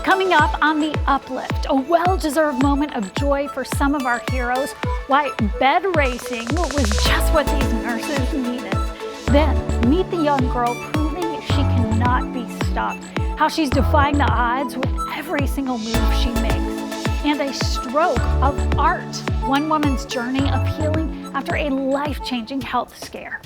Coming up on the Uplift, a well-deserved moment of joy for some of our heroes, why bed racing was just what these nurses needed. Then, meet the young girl proving she cannot be stopped, how she's defying the odds with every single move she makes. And a stroke of art, one woman's journey of healing after a life-changing health scare.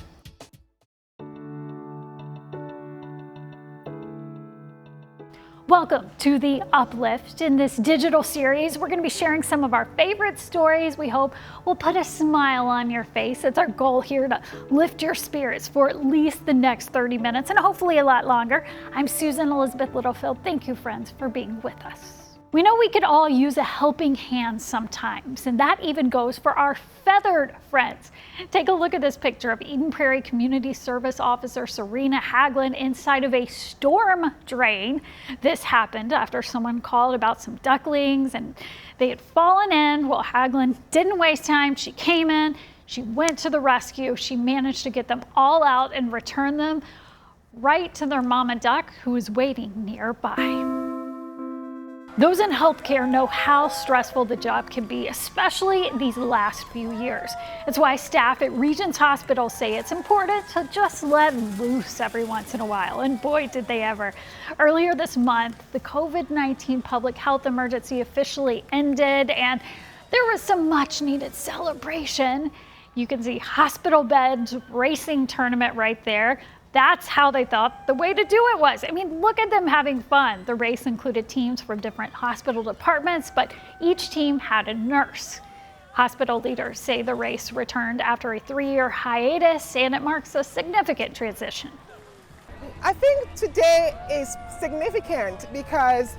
Welcome to the Uplift. In this digital series, we're going to be sharing some of our favorite stories we hope will put a smile on your face. It's our goal here to lift your spirits for at least the next 30 minutes and hopefully a lot longer. I'm Susan Elizabeth Littlefield. Thank you, friends, for being with us. We know we could all use a helping hand sometimes, and that even goes for our feathered friends. Take a look at this picture of Eden Prairie Community Service Officer Serena Haglund inside of a storm drain. This happened after someone called about some ducklings and they had fallen in. Well, Haglund didn't waste time. She came in, she went to the rescue. She managed to get them all out and return them right to their mama duck who was waiting nearby. Those in healthcare know how stressful the job can be, especially these last few years. It's why staff at Regents Hospital say it's important to just let loose every once in a while, and boy, did they ever. Earlier this month, the COVID-19 public health emergency officially ended, and there was some much-needed celebration. You can see hospital beds racing tournament right there. That's how they thought the way to do it was. I mean, look at them having fun. The race included teams from different hospital departments, but each team had a nurse. Hospital leaders say the race returned after a 3-year hiatus, and it marks a significant transition. I think today is significant because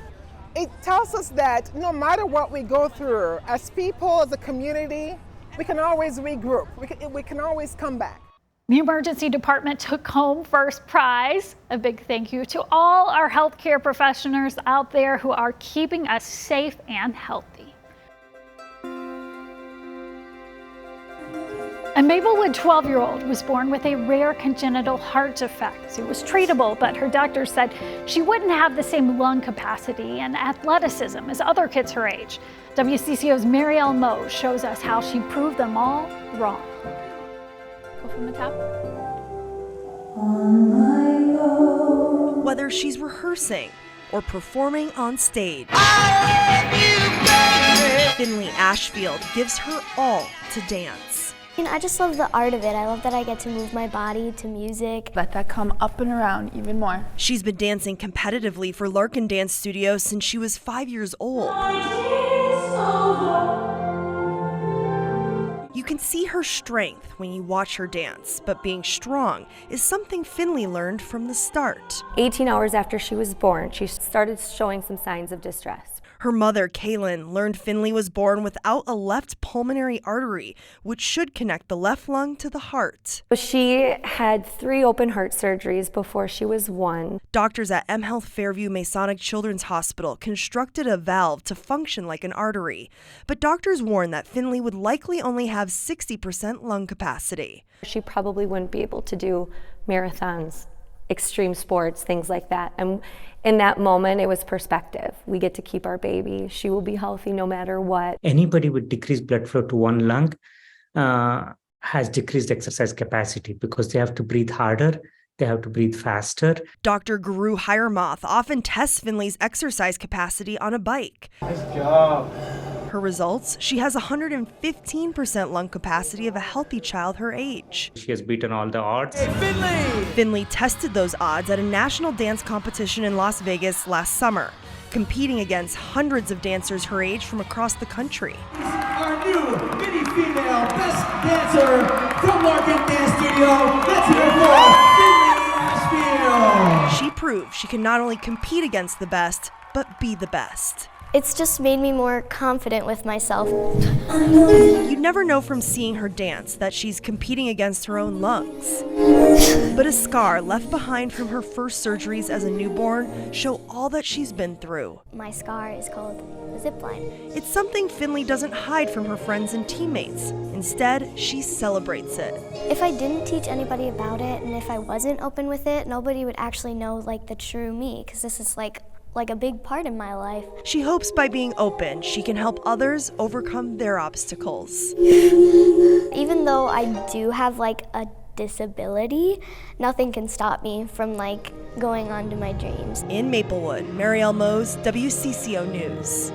it tells us that no matter what we go through, as people, as a community, we can always regroup. We can always come back. The emergency department took home first prize. A big thank you to all our healthcare professionals out there who are keeping us safe and healthy. A Maplewood 12-year-old was born with a rare congenital heart defect. It was treatable, but her doctor said she wouldn't have the same lung capacity and athleticism as other kids her age. WCCO's Marielle Moe shows us how she proved them all wrong. From the top. Whether she's rehearsing or performing on stage, Finley Ashfield gives her all to dance. I just love the art of it. I love that I get to move my body to music. Let that come up and around even more. She's been dancing competitively for Larkin Dance Studio since she was 5 years old. You can see her strength when you watch her dance, but being strong is something Finley learned from the start. 18 hours after she was born, she started showing some signs of distress. Her mother, Kaylin, learned Finley was born without a left pulmonary artery, which should connect the left lung to the heart. She had 3 open heart surgeries before she was 1. Doctors at M Health Fairview Masonic Children's Hospital constructed a valve to function like an artery, but doctors warned that Finley would likely only have 60% lung capacity. She probably wouldn't be able to do marathons, extreme sports, things like that. And in that moment, it was perspective. We get to keep our baby. She will be healthy no matter what. Anybody with decreased blood flow to one lung has decreased exercise capacity because they have to breathe harder. They have to breathe faster. Dr. Guru Hiremath often tests Finley's exercise capacity on a bike. Nice job. Her results, she has 115% lung capacity of a healthy child her age. She has beaten all the odds. Hey, Finley tested those odds at a national dance competition in Las Vegas last summer, competing against hundreds of dancers her age from across the country. Our new mini female best dancer from Larkin Dance Studio. Let's hear for Finley Ashfield. She proved she can not only compete against the best, but be the best. It's just made me more confident with myself. You'd never know from seeing her dance that she's competing against her own lungs. But a scar left behind from her first surgeries as a newborn show all that she's been through. My scar is called a zip line. It's something Finley doesn't hide from her friends and teammates. Instead, she celebrates it. If I didn't teach anybody about it, and if I wasn't open with it, nobody would actually know like the true me, because this is like like a big part in my life. She hopes by being open, she can help others overcome their obstacles. Even though I do have like a disability, nothing can stop me from like going on to my dreams. In Maplewood, Marielle Mose, WCCO News.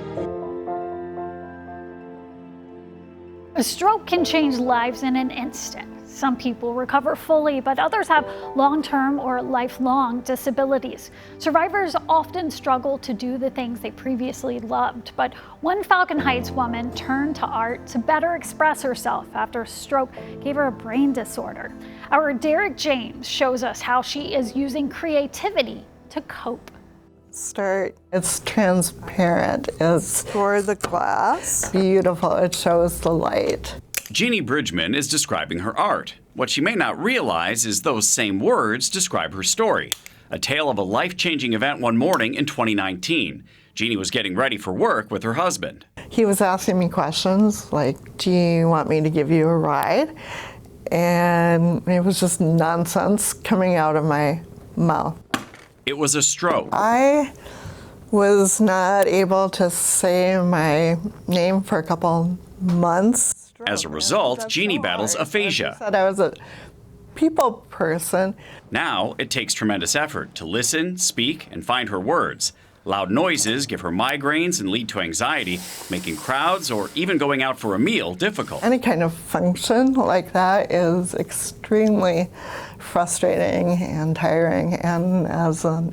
A stroke can change lives in an instant. Some people recover fully, but others have long-term or lifelong disabilities. Survivors often struggle to do the things they previously loved, but one Falcon Heights woman turned to art to better express herself after a stroke gave her a brain disorder. Our Derek James shows us how she is using creativity to cope. It's transparent. It's for the glass. Beautiful. It shows the light. Jeannie Bridgman is describing her art. What she may not realize is those same words describe her story. A tale of a life-changing event one morning in 2019. Jeannie was getting ready for work with her husband. He was asking me questions like, do you want me to give you a ride? And it was just nonsense coming out of my mouth. It was a stroke. I was not able to say my name for a couple months. As a result, Jeannie battles aphasia. I said I was a people person. Now, it takes tremendous effort to listen, speak, and find her words. Loud noises give her migraines and lead to anxiety, making crowds or even going out for a meal difficult. Any kind of function like that is extremely frustrating and tiring, and as an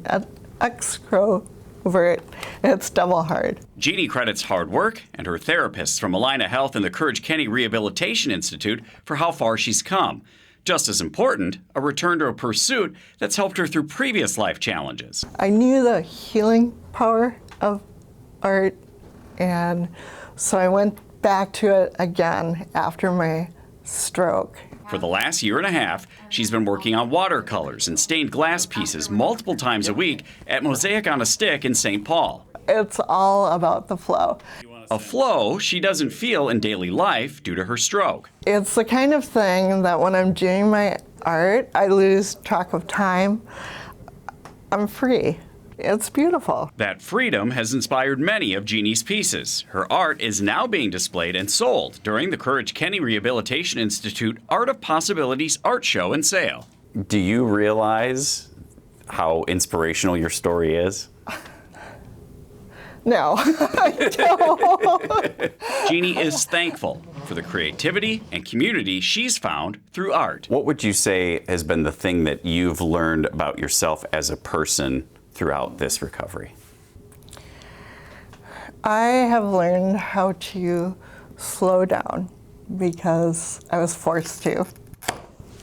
extrovert, it's double hard. Jeannie credits hard work and her therapists from Allina Health and the Courage Kenny Rehabilitation Institute for how far she's come. Just as important, a return to a pursuit that's helped her through previous life challenges. I knew the healing power of art, and so I went back to it again after my stroke. For the last year and a half, she's been working on watercolors and stained glass pieces multiple times a week at Mosaic on a Stick in St. Paul. It's all about the flow. A flow she doesn't feel in daily life due to her stroke. It's the kind of thing that when I'm doing my art, I lose track of time. I'm free. It's beautiful. That freedom has inspired many of Jeannie's pieces. Her art is now being displayed and sold during the Courage Kenny Rehabilitation Institute Art of Possibilities art show and sale. Do you realize how inspirational your story is? No, I don't. Jeannie is thankful for the creativity and community she's found through art. What would you say has been the thing that you've learned about yourself as a person throughout this recovery? I have learned how to slow down because I was forced to.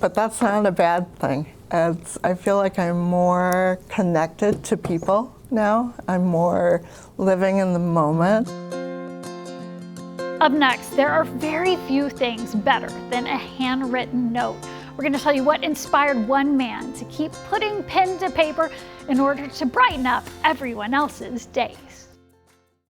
But that's not a bad thing. I feel like I'm more connected to people now. I'm more living in the moment. Up next, there are very few things better than a handwritten note. We're going to tell you what inspired one man to keep putting pen to paper in order to brighten up everyone else's days.